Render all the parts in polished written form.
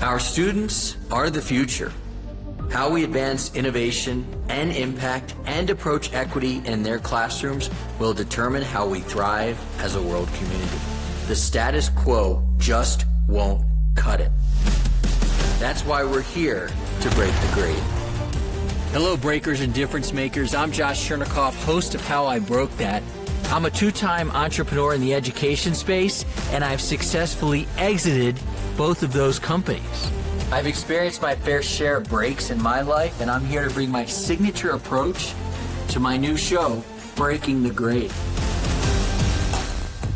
Our students are the future. How we advance innovation and impact and approach equity in their classrooms will determine how we thrive as a world community. The status quo just won't cut it. That's why we're here to break the grade. Hello, breakers and difference makers. I'm Josh Chernikoff, host of How I Broke That. I'm a two-time entrepreneur in the education space, and I've successfully exited both of those companies. I've experienced my fair share of breaks in my life, and I'm here to bring my signature approach to my new show, Breaking the Grade.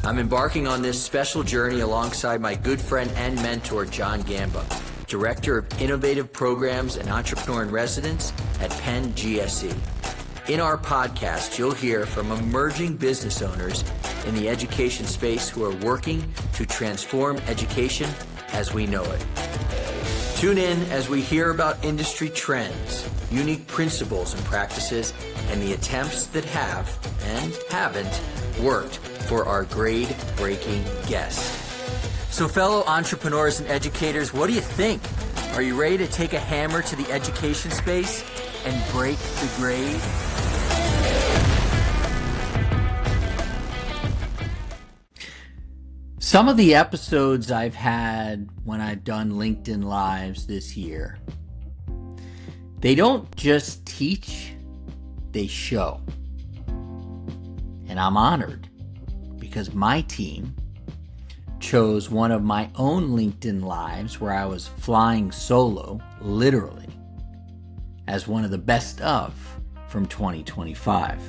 I'm embarking on this special journey alongside my good friend and mentor, John Gamba, Director of Innovative Programs and Entrepreneur in Residence at Penn GSE. In our podcast, you'll hear from emerging business owners in the education space who are working to transform education as we know it. Tune in as we hear about industry trends, unique principles and practices, and the attempts that have and haven't worked for our grade-breaking guests. So fellow entrepreneurs and educators, what do you think? Are you ready to take a hammer to the education space and break the grade? Some of the episodes I've had when I've done LinkedIn Lives this year, they don't just teach, they show. And I'm honored because my team chose one of my own LinkedIn Lives where I was flying solo, literally, as one of the best of from 2025.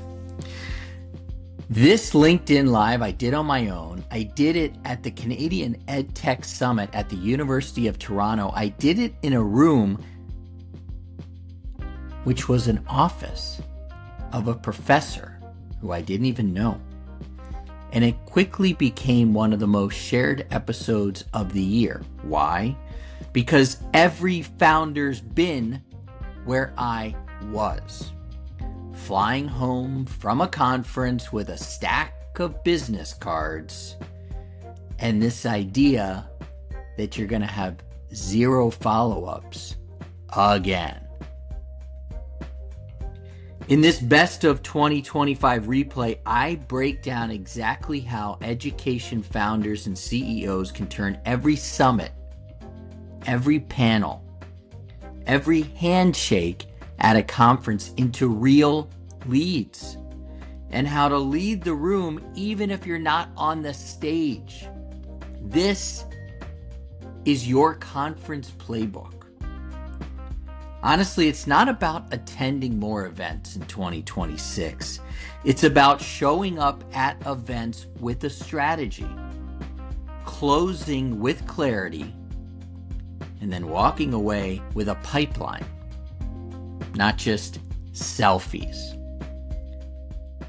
This LinkedIn Live I did on my own. I did it at the Canadian EdTech Summit at the University of Toronto. I did it in a room which was an office of a professor who I didn't even know. And it quickly became one of the most shared episodes of the year. Why? Because every founder's been where I was. Flying home from a conference with a stack of business cards and this idea that you're going to have zero follow-ups again. In this best of 2025 replay, I break down exactly how education founders and CEOs can turn every summit, every panel, every handshake at a conference into real leads, and how to lead the room even if you're not on the stage. This is your conference playbook. Honestly, it's not about attending more events in 2026. It's about showing up at events with a strategy, closing with clarity, and then walking away with a pipeline. Not just selfies.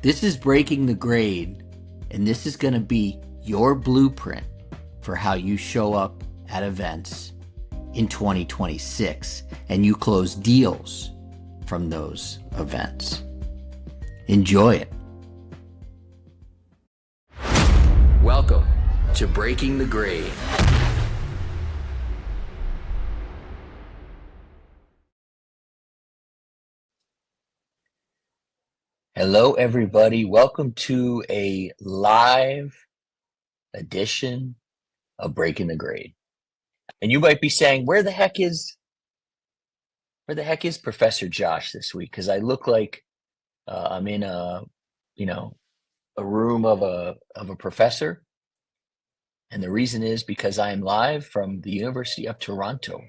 This is breaking the grade, and this is going to be your blueprint for how you show up at events in 2026, and you close deals from those events. Enjoy it. Welcome to Breaking the Grade. Hello, everybody. Welcome to a live edition of Breaking the Grade. And you might be saying, where the heck is Professor Josh this week? Because I look like I'm in a room of a professor. And the reason is because I am live from the University of Toronto.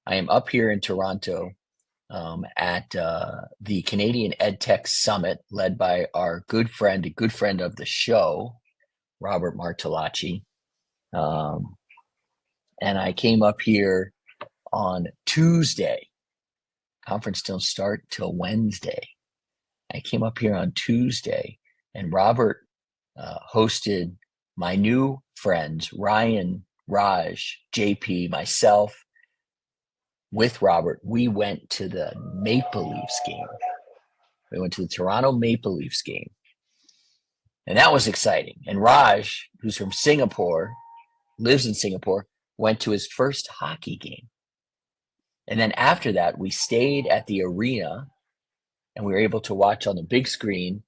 I am up here in Toronto at the Canadian EdTech Summit, led by our a good friend of the show, Robert Martellacci. And I came up here on Tuesday. Conference don't start till Wednesday. I came up here on Tuesday, and Robert hosted my new friends, Ryan, Raj, JP, myself. With Robert, we went to the Maple Leafs game. We went to the Toronto Maple Leafs game. And that was exciting. And Raj, who's from Singapore, lives in Singapore, went to his first hockey game. And then after that, we stayed at the arena and we were able to watch on the big screen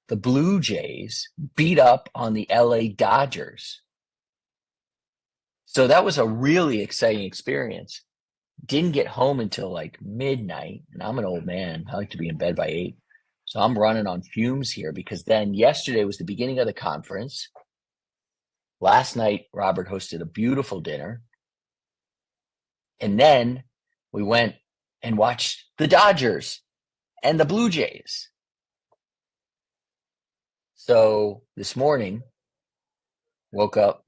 the Blue Jays beat up on the LA Dodgers. So that was a really exciting experience. Didn't get home until like midnight, and I'm an old man. I like to be in bed by 8. So I'm running on fumes here because then yesterday was the beginning of the conference. Last night, Robert hosted a beautiful dinner. And then we went and watched the Dodgers and the Blue Jays. So this morning, woke up,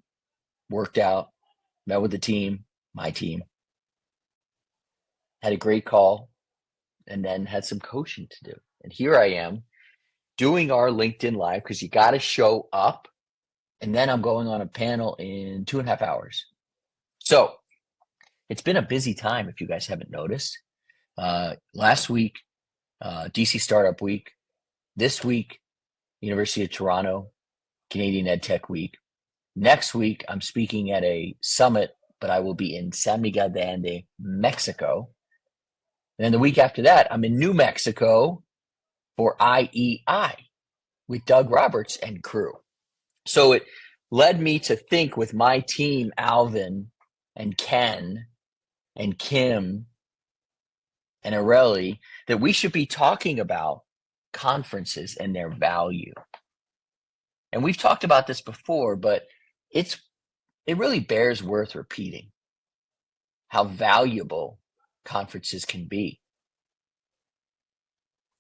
worked out, met with the team, my team, had a great call, and then had some coaching to do. And here I am doing our LinkedIn Live because you got to show up. And then I'm going on a panel in 2.5 hours. So it's been a busy time if you guys haven't noticed. Last week, DC Startup Week. This week, University of Toronto, Canadian EdTech Week. Next week, I'm speaking at a summit, but I will be in San Miguel de Allende, Mexico. And then the week after that, I'm in New Mexico for IEI with Doug Roberts and crew. So it led me to think with my team, Alvin and Ken and Kim and Areli, that we should be talking about conferences and their value. And we've talked about this before, but it really bears worth repeating how valuable conferences can be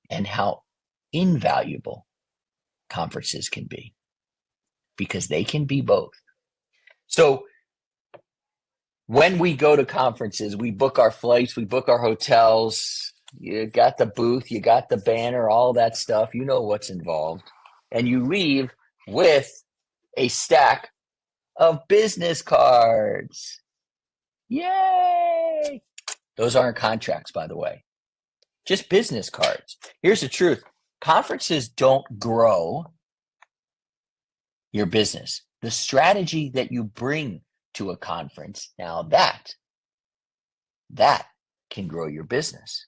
and how invaluable conferences can be, because they can be both. So when we go to conferences, we book our flights, we book our hotels, you got the booth, you got the banner, all that stuff, you know what's involved. And you leave with a stack of business cards. Yay! Those aren't contracts, by the way. Just business cards. Here's the truth. Conferences don't grow your business. The strategy that you bring to a conference, now that can grow your business.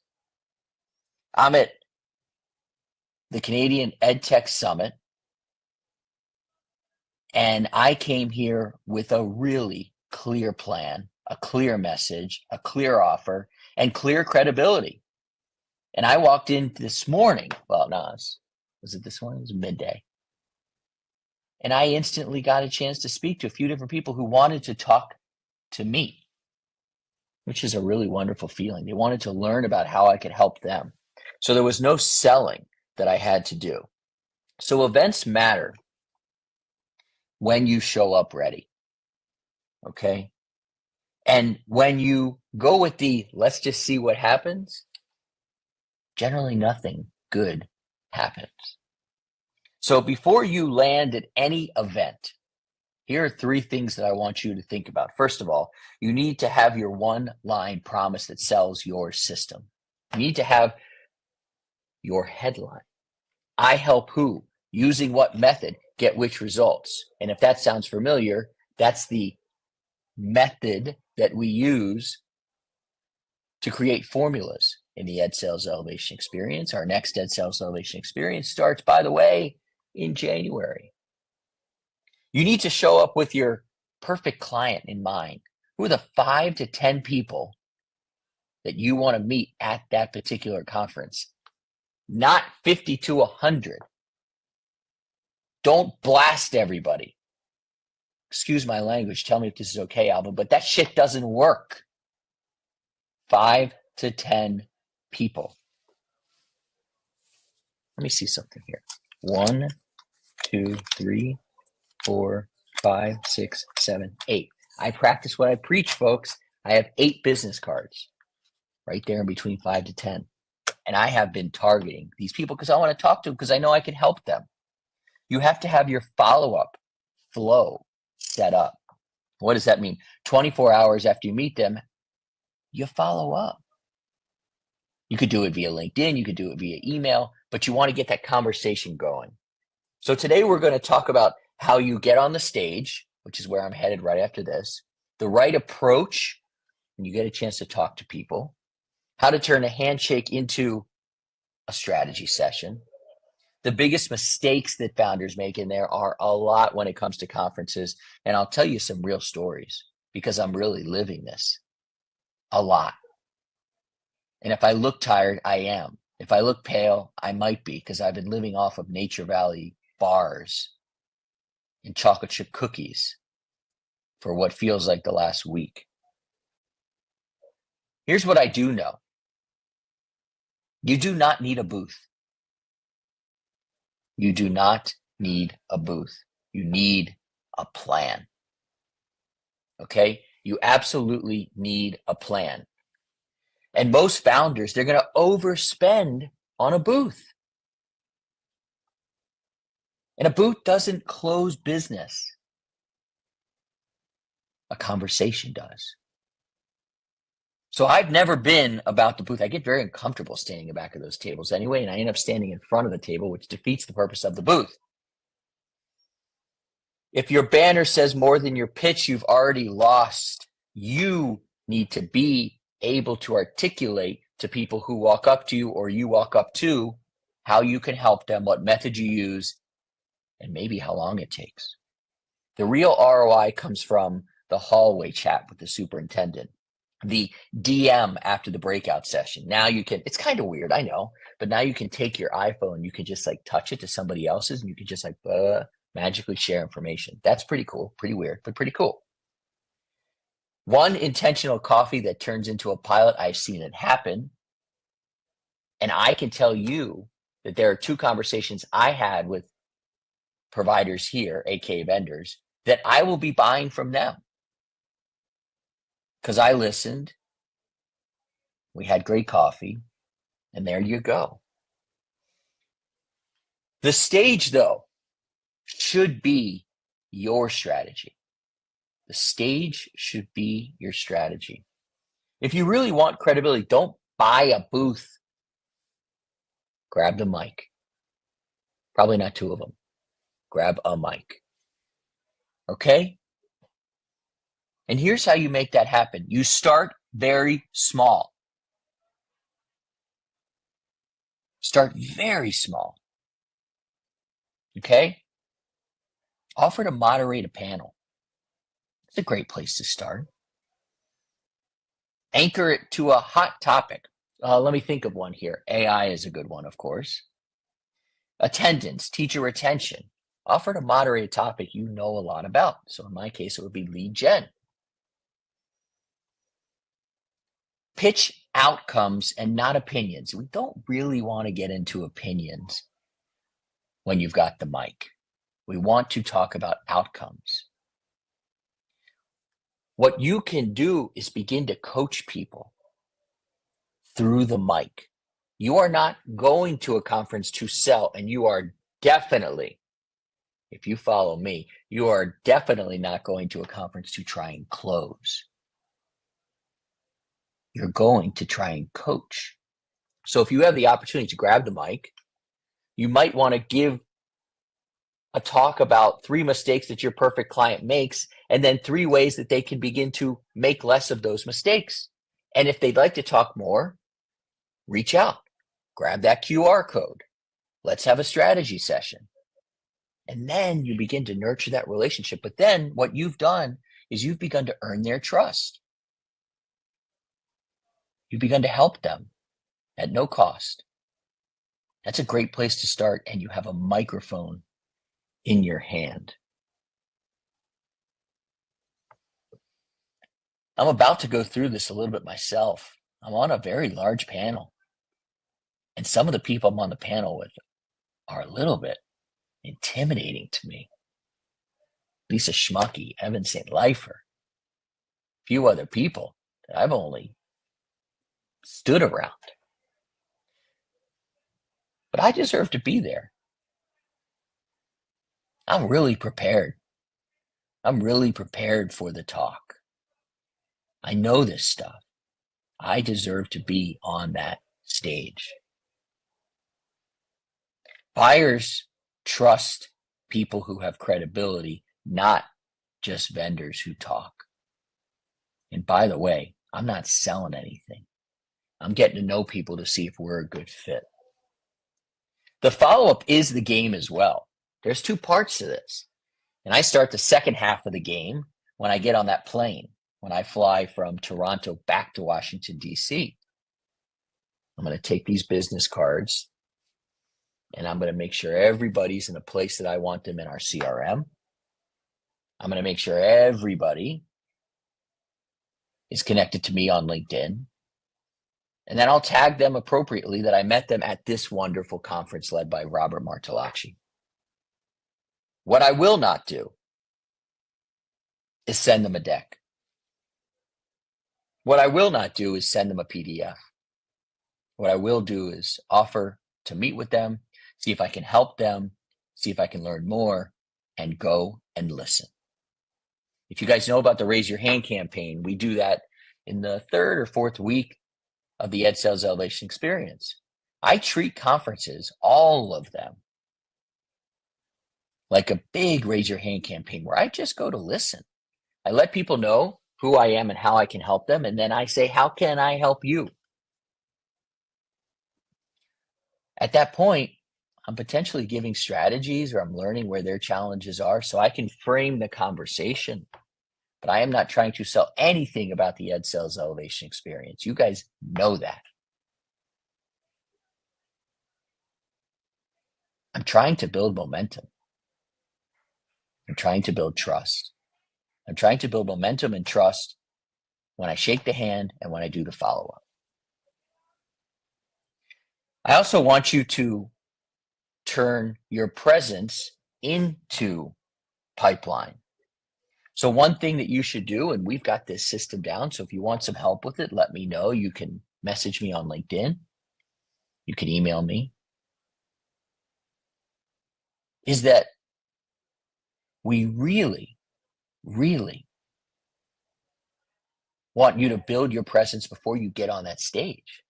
I'm at the Canadian EdTech Summit, and I came here with a really clear plan, a clear message, a clear offer, and clear credibility. And I walked in this morning. Well, no, was it this morning? It was midday. And I instantly got a chance to speak to a few different people who wanted to talk to me, which is a really wonderful feeling. They wanted to learn about how I could help them. So there was no selling that I had to do. So events matter when you show up ready. Okay? And when you go with the let's just see what happens, generally nothing good happens. So before you land at any event, here are 3 things that I want you to think about. First of all, you need to have your one-line promise that sells your system. You need to have your headline. I help who, using what method, get which results. And if that sounds familiar, that's the method that we use to create formulas in the Ed Sales Elevation Experience. Our next Ed Sales Elevation Experience starts, by the way, in January. You need to show up with your perfect client in mind. Who are the 5 to 10 people that you want to meet at that particular conference? Not 50 to 100. Don't blast everybody. Excuse my language. Tell me if this is okay, Alvin, but that shit doesn't work. 5 to 10 people. Let me see something here. 1, 2, 3, 4, 5, 6, 7, 8. I practice what I preach, folks. I have 8 business cards right there in between 5 to 10. And I have been targeting these people because I want to talk to them because I know I can help them. You have to have your follow-up flow set up. What does that mean? 24 hours after you meet them, you follow up. You could do it via LinkedIn, you could do it via email, but you want to get that conversation going. So today we're going to talk about how you get on the stage which is where I'm headed right after this, the right approach when you get a chance to talk to people, how to turn a handshake into a strategy session. The biggest mistakes that founders make in there are a lot when it comes to conferences. And I'll tell you some real stories because I'm really living this a lot. And if I look tired, I am. If I look pale, I might be because I've been living off of Nature Valley bars and chocolate chip cookies for what feels like the last week. Here's what I do know. You do not need a booth. You do not need a booth. You need a plan. Okay? You absolutely need a plan. And most founders, they're going to overspend on a booth. And a booth doesn't close business. A conversation does. So I've never been about the booth. I get very uncomfortable standing in the back of those tables anyway, and I end up standing in front of the table, which defeats the purpose of the booth. If your banner says more than your pitch, you've already lost. You need to be able to articulate to people who walk up to you or you walk up to how you can help them, what method you use, and maybe how long it takes. The real ROI comes from the hallway chat with the superintendent, the DM after the breakout session. Now you can, it's kind of weird, I know, but now you can take your iPhone, you can just like touch it to somebody else's and you can just like magically share information. That's pretty cool, pretty weird, but pretty cool. One intentional coffee that turns into a pilot, I've seen it happen. And I can tell you that there are two conversations I had with providers here, aka vendors, that I will be buying from them. Because I listened, we had great coffee, and there you go. The stage, though, should be your strategy. The stage should be your strategy. If you really want credibility, don't buy a booth. Grab the mic. Probably not two of them. Grab a mic. Okay? And here's how you make that happen. You start very small. Start very small. Okay? Offer to moderate a panel. It's a great place to start. Anchor it to a hot topic. Let me think of one here. AI is a good one, of course. Attendance, teacher retention. Offer to moderate a topic you know a lot about. So in my case, it would be lead gen. Pitch outcomes and not opinions. We don't really want to get into opinions when you've got the mic. We want to talk about outcomes. What you can do is begin to coach people through the mic. You are not going to a conference to sell, and you are definitely, if you follow me, you are definitely not going to a conference to try and close. You're going to try and coach. So if you have the opportunity to grab the mic, you might want to give a talk about 3 mistakes that your perfect client makes, and then 3 ways that they can begin to make less of those mistakes. And if they'd like to talk more, reach out, grab that QR code. Let's have a strategy session. And then you begin to nurture that relationship. But then what you've done is you've begun to earn their trust. You've begun to help them at no cost. That's a great place to start, and you have a microphone in your hand. I'm about to go through this a little bit myself. I'm on a very large panel, and some of the people I'm on the panel with are a little bit intimidating to me. Lisa Schmucky, Evan St. Lifer, a few other people that I've only stood around. But I deserve to be there. I'm really prepared. I'm really prepared for the talk. I know this stuff. I deserve to be on that stage. Buyers trust people who have credibility, not just vendors who talk. And by the way, I'm not selling anything. I'm getting to know people to see if we're a good fit. The follow-up is the game as well. There's two parts to this. And I start the second half of the game when I get on that plane, when I fly from Toronto back to Washington, D.C. I'm going to take these business cards and I'm going to make sure everybody's in a place that I want them in our CRM. I'm going to make sure everybody is connected to me on LinkedIn. And then I'll tag them appropriately that I met them at this wonderful conference led by Robert Martellacci. What I will not do is send them a deck. What I will not do is send them a PDF. What I will do is offer to meet with them, see if I can help them, see if I can learn more, and go and listen. If you guys know about the Raise Your Hand campaign, we do that in the third or fourth week of the Ed Sales Elevation Experience. I treat conferences, all of them, like a big Raise Your Hand campaign where I just go to listen. I let people know who I am and how I can help them, and then I say, how can I help you? At that point, I'm potentially giving strategies or I'm learning where their challenges are so I can frame the conversation. But I am not trying to sell anything about the Ed Sales Elevation Experience. You guys know that. I'm trying to build momentum. I'm trying to build trust. I'm trying to build momentum and trust when I shake the hand and when I do the follow-up. I also want you to turn your presence into pipeline. So one thing that you should do, and we've got this system down, so if you want some help with it, let me know. You can message me on LinkedIn. You can email me. Is that we really, really want you to build your presence before you get on that stage.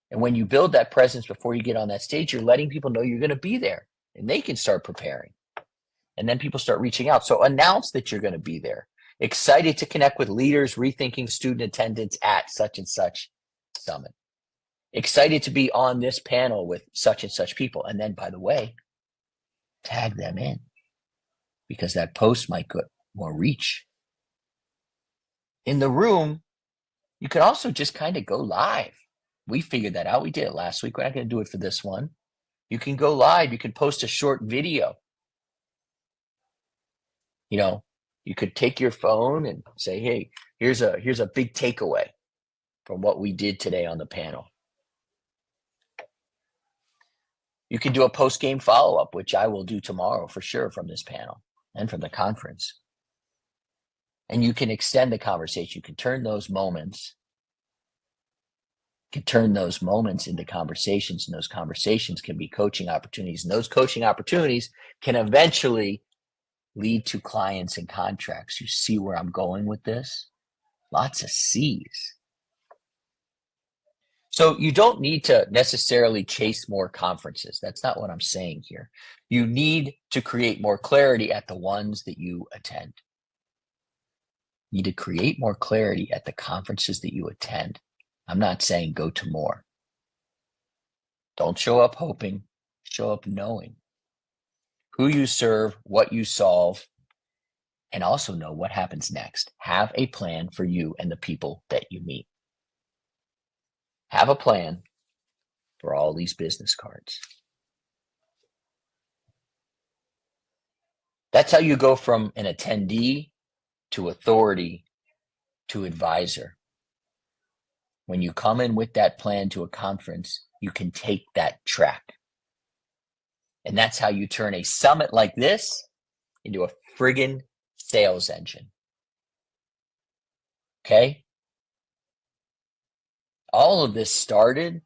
And when you build that presence before you get on that stage, you're letting people know you're going to be there and they can start preparing. And then people start reaching out. So announce that you're going to be there. Excited to connect with leaders rethinking student attendance at such and such summit. Excited to be on this panel with such and such people. And then, by the way, tag them in because that post might get more reach. In the room, you can also just kind of go live. We figured that out. We did it last week. We're not going to do it for this one. You can go live. You can post a short video. You know, you could take your phone and say, hey, here's a big takeaway from what we did today on the panel. You can do a post-game follow-up, which I will do tomorrow for sure from this panel and from the conference. And you can extend the conversation. You can turn those moments into conversations, and those conversations can be coaching opportunities. And those coaching opportunities can eventually lead to clients and contracts. You see where I'm going with this? Lots of C's. So you don't need to necessarily chase more conferences. That's not what I'm saying here. You need to create more clarity at the ones that you attend. You need to create more clarity at the conferences that you attend. I'm not saying go to more. Don't show up hoping, show up knowing who you serve, what you solve, and also know what happens next. Have a plan for you and the people that you meet. Have a plan for all these business cards. That's how you go from an attendee to authority to advisor. When you come in with that plan to a conference, you can take that track. And that's how you turn a summit like this into a friggin' sales engine. Okay? All of this started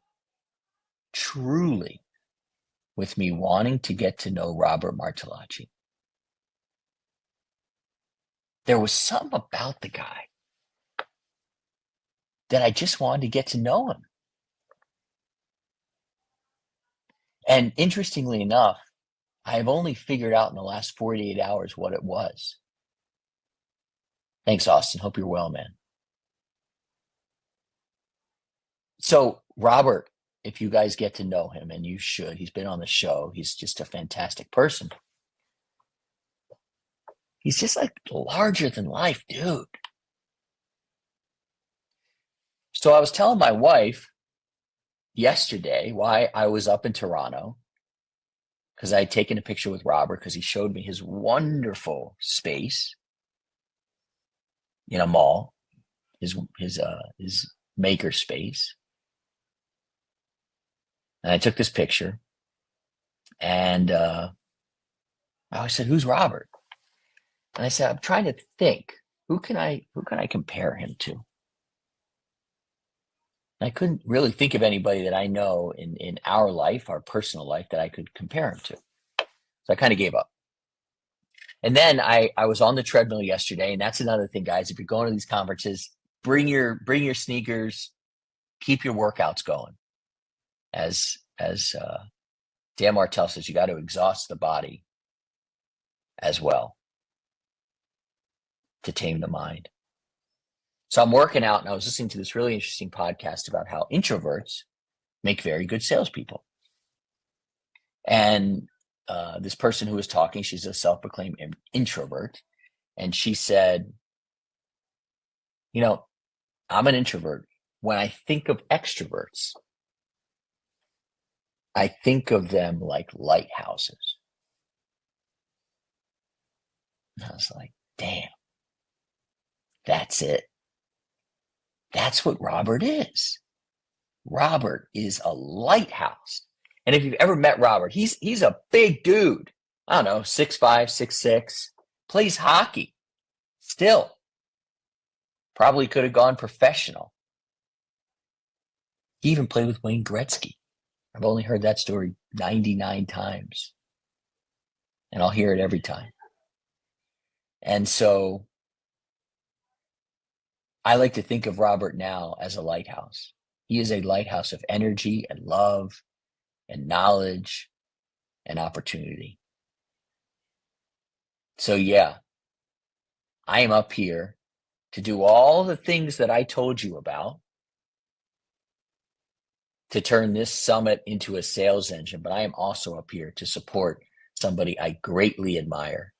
truly with me wanting to get to know Robert Martellacci. There was something about the guy that I just wanted to get to know him. And interestingly enough, I have only figured out in the last 48 hours what it was. Thanks, Austin. Hope you're well, man. So, Robert, if you guys get to know him, and you should, he's been on the show. He's just a fantastic person. He's just like larger than life, dude. So I was telling my wife yesterday why I was up in Toronto, because I had taken a picture with Robert because he showed me his wonderful space in a mall, his maker space. And I took this picture, and I said, "Who's Robert?" And I said, "I'm trying to think, who can I compare him to?" And I couldn't really think of anybody that I know in our life, our personal life, that I could compare him to. So I kind of gave up. And then I was on the treadmill yesterday, and that's another thing, guys. If you're going to these conferences, bring your sneakers, keep your workouts going. As Dan Martell says, you got to exhaust the body as well to tame the mind. So I'm working out, and I was listening to this really interesting podcast about how introverts make very good salespeople. And this person who was talking, she's a self-proclaimed introvert, and she said, I'm an introvert. When I think of extroverts, I think of them like lighthouses. And I was like, damn, that's it. That's what Robert is. Robert is a lighthouse. And if you've ever met Robert, he's a big dude. I don't know, 6'5", 6'6", plays hockey. Still. Probably could have gone professional. He even played with Wayne Gretzky. I've only heard that story 99 times. And I'll hear it every time. And so I like to think of Robert now as a lighthouse. He is a lighthouse of energy and love and knowledge and opportunity. So yeah, I am up here to do all the things that I told you about, to turn this summit into a sales engine, but I am also up here to support somebody I greatly admire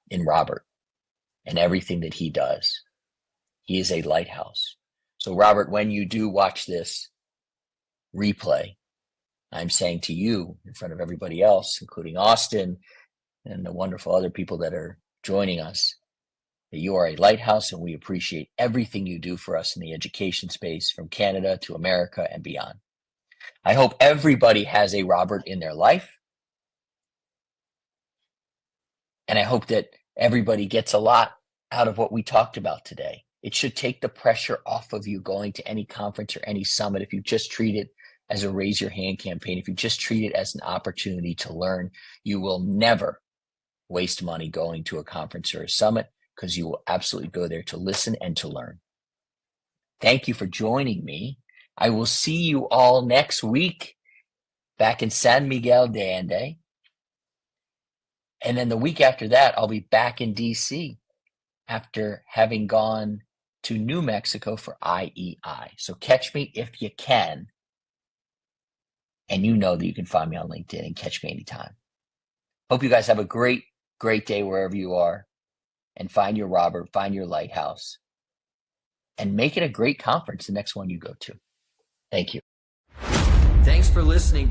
in Robert and everything that he does. He is a lighthouse. So Robert, when you do watch this replay, I'm saying to you in front of everybody else, including Austin and the wonderful other people that are joining us, that you are a lighthouse, and we appreciate everything you do for us in the education space, from Canada to America and beyond. I hope everybody has a Robert in their life. And I hope that everybody gets a lot out of what we talked about today. It should take the pressure off of you going to any conference or any summit if you just treat it as a raise your hand campaign. If you just treat it as an opportunity to learn, you will never waste money going to a conference or a summit, because you will absolutely go there to listen and to learn. Thank you for joining me. I will see you all next week back in San Miguel de Allende. And then the week after that, I'll be back in DC after having gone to New Mexico for IEI. So catch me if you can. And you know that you can find me on LinkedIn and catch me anytime. Hope you guys have a great, great day wherever you are. And find your Robert, find your lighthouse, and make it a great conference, the next one you go to. Thank you. Thanks for listening.